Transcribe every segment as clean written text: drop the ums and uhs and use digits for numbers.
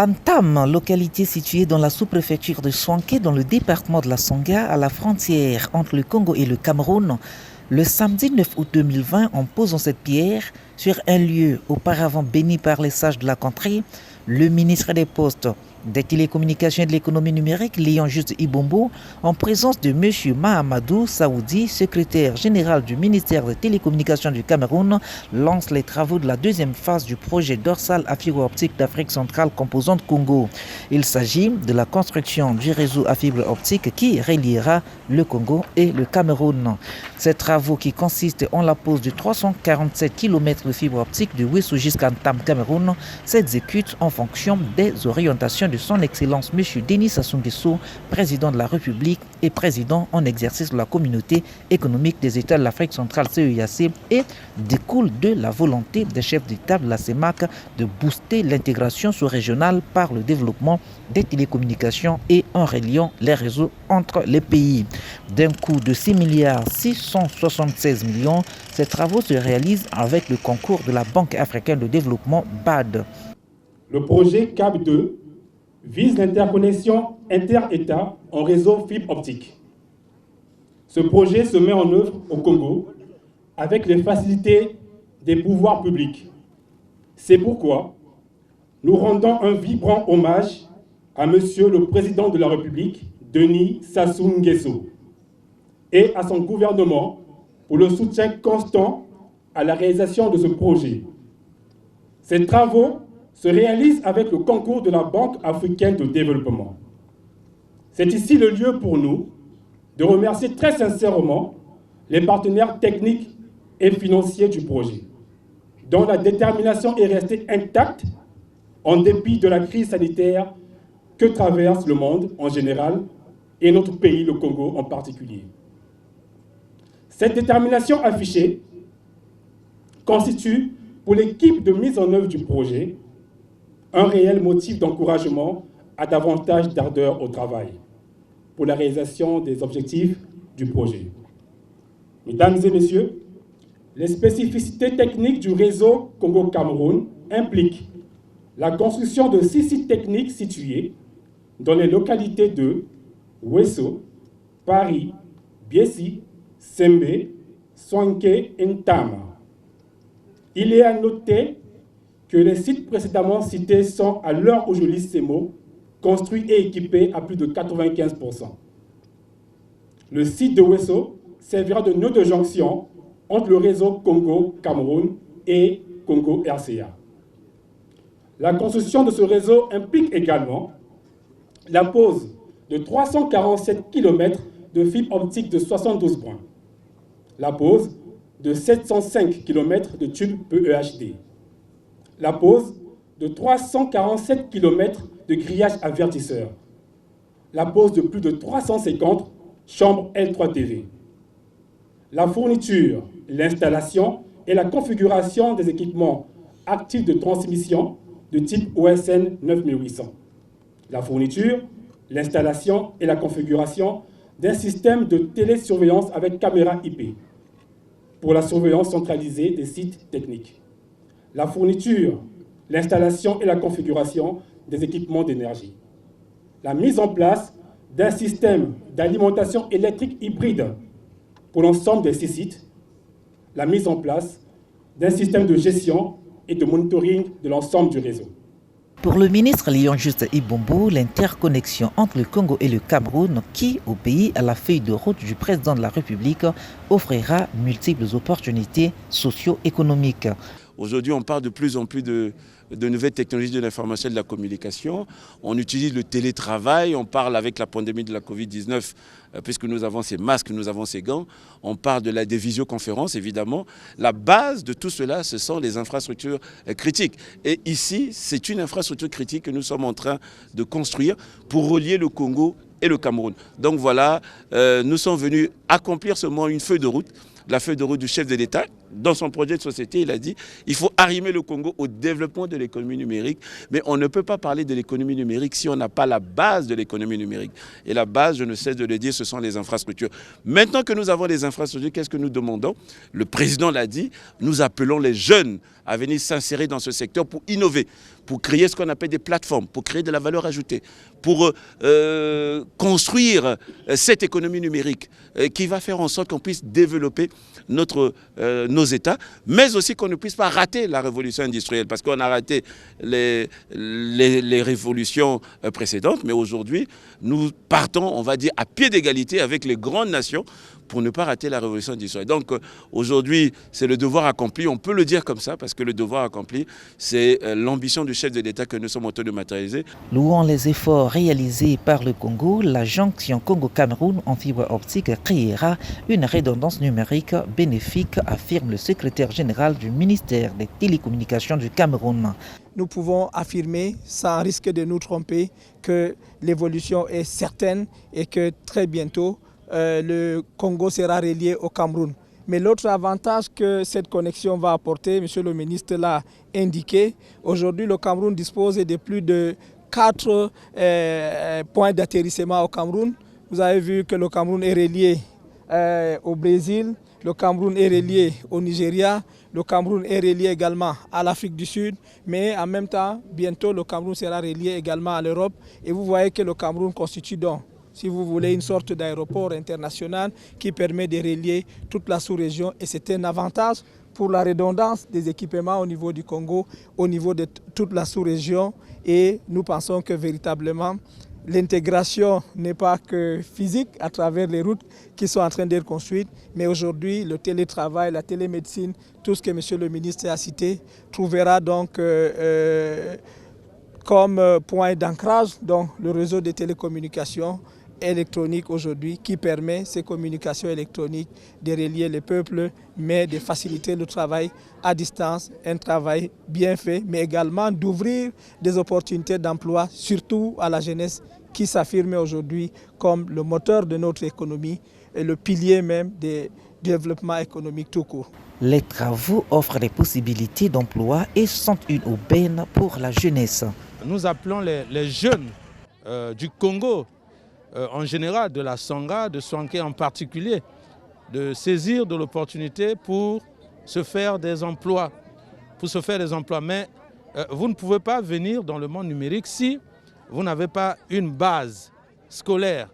Antam, localité située dans la sous-préfecture de Soanké, dans le département de la Songa, à la frontière entre le Congo et le Cameroun, le samedi 9 août 2020, en posant cette pierre sur un lieu auparavant béni par les sages de la contrée, le ministre des Postes, des Télécommunications et de l'Économie numérique, Léon Juste Ibombo, en présence de M. Mahamadou Saoudi, secrétaire général du ministère des Télécommunications du Cameroun, lance les travaux de la deuxième phase du projet dorsal à fibre optique d'Afrique centrale composante Congo. Il s'agit de la construction du réseau à fibre optique qui reliera le Congo et le Cameroun. Ces travaux, qui consistent en la pose de 347 km de fibre optique de Ouessou jusqu'à Ntam, Cameroun, s'exécutent en fonction des orientations de son Excellence M. Denis Sassou Nguesso, président de la République et président en exercice de la Communauté économique des États de l'Afrique centrale CEEAC, et découle de la volonté des chefs d'État de la CEMAC de booster l'intégration sous-régionale par le développement des télécommunications et en reliant les réseaux entre les pays. D'un coût de 6,676 milliards, ces travaux se réalisent avec le concours de la Banque africaine de développement BAD. Le projet CAP2 vise l'interconnexion inter-État en réseau fibre optique. Ce projet se met en œuvre au Congo avec les facilités des pouvoirs publics. C'est pourquoi nous rendons un vibrant hommage à Monsieur le Président de la République, Denis Sassou Nguesso, et à son gouvernement pour le soutien constant à la réalisation de ce projet. Ces travaux se réalise avec le concours de la Banque africaine de développement. C'est ici le lieu pour nous de remercier très sincèrement les partenaires techniques et financiers du projet, dont la détermination est restée intacte en dépit de la crise sanitaire que traverse le monde en général et notre pays, le Congo, en particulier. Cette détermination affichée constitue pour l'équipe de mise en œuvre du projet un réel motif d'encouragement à davantage d'ardeur au travail pour la réalisation des objectifs du projet. Mesdames et messieurs, les spécificités techniques du réseau Congo-Cameroun impliquent la construction de 6 sites techniques situés dans les localités de Ouessou, Paris, Biessi, Sembe, Soanké et Ntama. Il est à noter que les sites précédemment cités sont, à l'heure où je lis ces mots, construits et équipés à plus de 95%. Le site de Ouessou servira de nœud de jonction entre le réseau Congo-Cameroun et Congo-RCA. La construction de ce réseau implique également la pose de 347 km de fibre optique de 72 points, la pose de 705 km de tubes PEHD, la pose de 347 km de grillage avertisseur, la pose de plus de 350 chambres L3TV, la fourniture, l'installation et la configuration des équipements actifs de transmission de type OSN 9800, la fourniture, l'installation et la configuration d'un système de télésurveillance avec caméra IP pour la surveillance centralisée des sites techniques, la fourniture, l'installation et la configuration des équipements d'énergie, la mise en place d'un système d'alimentation électrique hybride pour l'ensemble des 6 sites, la mise en place d'un système de gestion et de monitoring de l'ensemble du réseau. Pour le ministre Léon Juste Ibombo, l'interconnexion entre le Congo et le Cameroun, qui obéit à la feuille de route du président de la République, offrira multiples opportunités socio-économiques. Aujourd'hui, on parle de plus en plus de nouvelles technologies de l'information et de la communication. On utilise le télétravail, on parle avec la pandémie de la Covid-19, puisque nous avons ces masques, nous avons ces gants. On parle des visioconférences, évidemment. La base de tout cela, ce sont les infrastructures critiques. Et ici, c'est une infrastructure critique que nous sommes en train de construire pour relier le Congo et le Cameroun. Donc voilà, nous sommes venus accomplir seulement une feuille de route, la feuille de route du chef de l'État, dans son projet de société, il a dit qu'il faut arrimer le Congo au développement de l'économie numérique. Mais on ne peut pas parler de l'économie numérique si on n'a pas la base de l'économie numérique. Et la base, je ne cesse de le dire, ce sont les infrastructures. Maintenant que nous avons les infrastructures, qu'est-ce que nous demandons? Le président l'a dit, nous appelons les jeunes à venir s'insérer dans ce secteur pour innover, pour créer ce qu'on appelle des plateformes, pour créer de la valeur ajoutée, pour construire cette économie numérique qui va faire en sorte qu'on puisse développer nos États, mais aussi qu'on ne puisse pas rater la révolution industrielle, parce qu'on a raté les révolutions précédentes, mais aujourd'hui, nous partons, on va dire, à pied d'égalité avec les grandes nations pour ne pas rater la révolution industrielle. Donc aujourd'hui, c'est le devoir accompli, on peut le dire comme ça, parce que le devoir accompli, c'est l'ambition du chef de l'État que nous sommes en train de matérialiser. Louant les efforts réalisés par le Congo, la jonction Congo-Cameroun en fibre optique créera une redondance numérique bénéfique, affirme le secrétaire général du ministère des Télécommunications du Cameroun. Nous pouvons affirmer, sans risque de nous tromper, que l'évolution est certaine et que très bientôt, le Congo sera relié au Cameroun. Mais l'autre avantage que cette connexion va apporter, monsieur le ministre l'a indiqué, aujourd'hui le Cameroun dispose de plus de 4 points d'atterrissement au Cameroun. Vous avez vu que le Cameroun est relié au Brésil, le Cameroun est relié au Nigeria, le Cameroun est relié également à l'Afrique du Sud, mais en même temps, bientôt le Cameroun sera relié également à l'Europe. Et vous voyez que le Cameroun constitue donc, si vous voulez, une sorte d'aéroport international qui permet de relier toute la sous-région. Et c'est un avantage pour la redondance des équipements au niveau du Congo, au niveau de toute la sous-région. Et nous pensons que véritablement, l'intégration n'est pas que physique à travers les routes qui sont en train d'être construites, mais aujourd'hui, le télétravail, la télémédecine, tout ce que M. le ministre a cité, trouvera donc comme point d'ancrage dans le réseau de télécommunications électronique aujourd'hui qui permet ces communications électroniques de relier les peuples, mais de faciliter le travail à distance, un travail bien fait, mais également d'ouvrir des opportunités d'emploi, surtout à la jeunesse qui s'affirme aujourd'hui comme le moteur de notre économie et le pilier même du développement économique tout court. Les travaux offrent des possibilités d'emploi et sont une aubaine pour la jeunesse. Nous appelons les jeunes du Congo, en général, de la Sangha, de Soanké en particulier, de saisir de l'opportunité pour se faire des emplois. Mais vous ne pouvez pas venir dans le monde numérique si vous n'avez pas une base scolaire.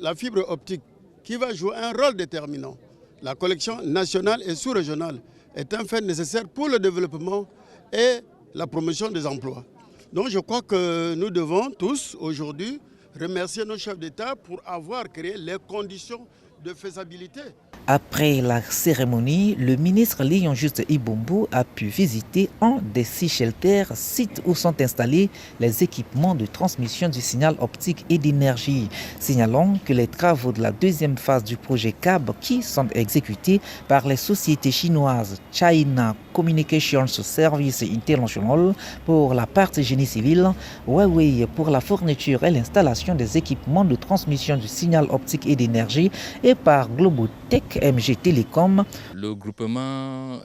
La fibre optique qui va jouer un rôle déterminant, la collection nationale et sous-régionale, est un fait nécessaire pour le développement et la promotion des emplois. Donc je crois que nous devons tous aujourd'hui remercier nos chefs d'État pour avoir créé les conditions de faisabilité. Après la cérémonie, le ministre Léon Juste Ibombo a pu visiter un des 6 shelters, sites où sont installés les équipements de transmission du signal optique et d'énergie. Signalons que les travaux de la deuxième phase du projet CAB, qui sont exécutés par les sociétés chinoises China Communications Service International pour la partie génie civil, Huawei pour la fourniture et l'installation des équipements de transmission du signal optique et d'énergie et par Globotech MG Telecom. Le groupement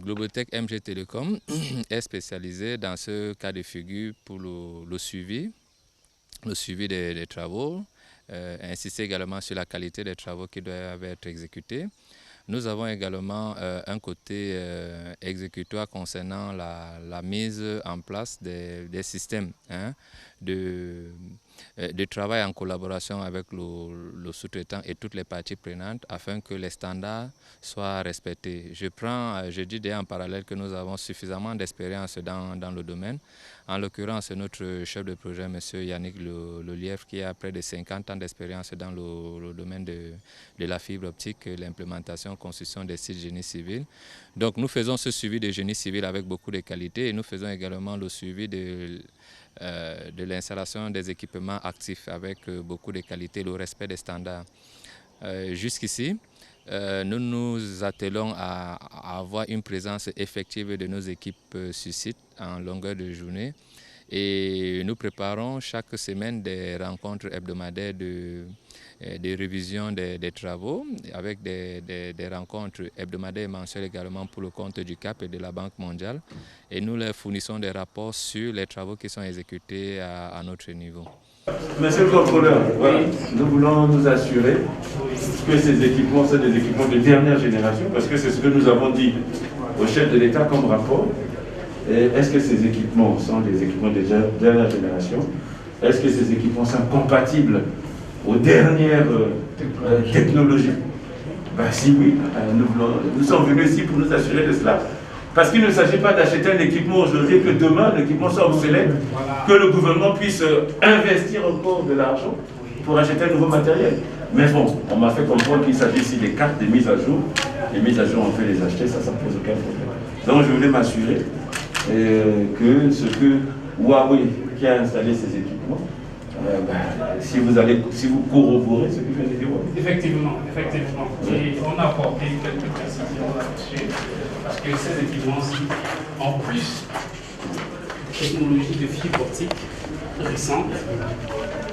Globotech MG Telecom est spécialisé dans ce cas de figure pour le suivi des travaux, insister également sur la qualité des travaux qui doivent être exécutés. Nous avons également un côté exécutoire concernant la mise en place des systèmes de travail en collaboration avec le sous-traitant et toutes les parties prenantes afin que les standards soient respectés. Je dis en parallèle que nous avons suffisamment d'expérience dans le domaine. En l'occurrence, notre chef de projet, M. Yannick Lelièvre, qui a près de 50 ans d'expérience dans le domaine de la fibre optique, l'implémentation, construction des sites génie civil. Donc nous faisons ce suivi de génie civil avec beaucoup de qualité et nous faisons également le suivi de l'installation des équipements actifs avec beaucoup de qualité, le respect des standards. Jusqu'ici, nous nous attelons à avoir une présence effective de nos équipes sur site en longueur de journée Et nous préparons chaque semaine des rencontres hebdomadaires des révisions des travaux, avec des rencontres hebdomadaires et mensuelles également pour le compte du CAP et de la Banque mondiale. Et nous leur fournissons des rapports sur les travaux qui sont exécutés à notre niveau. Monsieur le contrôleur, voilà, nous voulons nous assurer que ces équipements sont des équipements de dernière génération, parce que c'est ce que nous avons dit au chef de l'État comme rapport. Est-ce que ces équipements sont des équipements de dernière génération? Est-ce que ces équipements sont compatibles aux dernières technologies? Ben, si oui, nous sommes venus ici pour nous assurer de cela. Parce qu'il ne s'agit pas d'acheter un équipement aujourd'hui que demain l'équipement soit obsolète, que le gouvernement puisse investir encore de l'argent pour acheter un nouveau matériel. Mais bon, on m'a fait comprendre qu'il s'agit ici des cartes de mise à jour. Les mises à jour, on peut les acheter, ça pose aucun problème. Donc je voulais m'assurer que ce que Huawei qui a installé ces équipements, si vous corroborez ce que vient de dire Huawei. Effectivement. Et on a apporté quelques précisions là-dessus, parce que ces équipements-ci, en plus de technologie de fibre optique récente,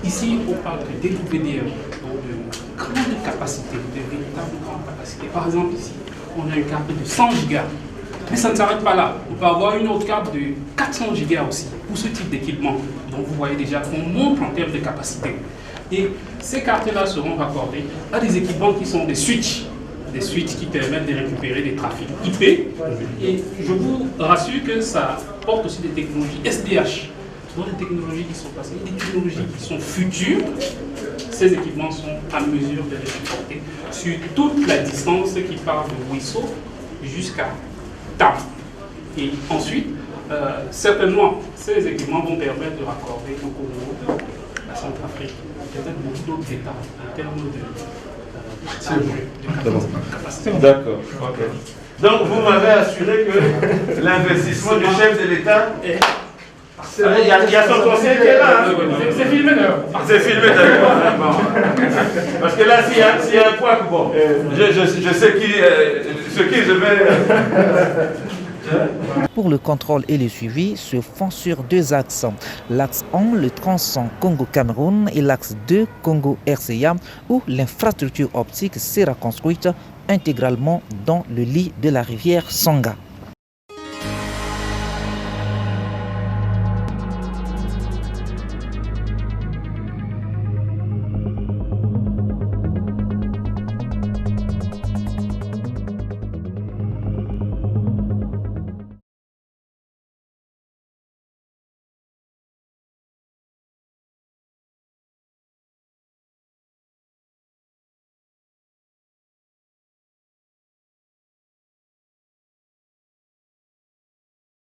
ici on parle de DWDM, donc de grande capacité, de véritable grande capacité. Par exemple ici, on a une carte de 100 gigas. Mais ça ne s'arrête pas là. On peut avoir une autre carte de 400 gigas aussi pour ce type d'équipement. Donc vous voyez déjà qu'on monte en termes de capacité. Et ces cartes-là seront raccordées à des équipements qui sont des switches qui permettent de récupérer des trafics IP. Et je vous rassure que ça porte aussi des technologies SDH. Donc des technologies qui sont passées, des technologies qui sont futures. Ces équipements sont à mesure de les supporter sur toute la distance qui part de Wisso jusqu'à TAM. Et ensuite, certainement, ces équipements vont permettre de raccorder le Congo, la Centrafrique, peut-être beaucoup d'autres États en termes de capacité. D'accord, ok. Donc vous m'avez assuré que l'investissement du chef de l'État est... Il y a son conseil qui est là. Hein. C'est filmé d'ailleurs. C'est filmé d'ailleurs. Parce que là, s'il y a un point, bon, je sais ce qui je vais... Pour le contrôle et le suivi se font sur deux axes. L'axe 1, le tronçon Congo-Cameroun, et l'axe 2, Congo-RCA, où l'infrastructure optique sera construite intégralement dans le lit de la rivière Sangha.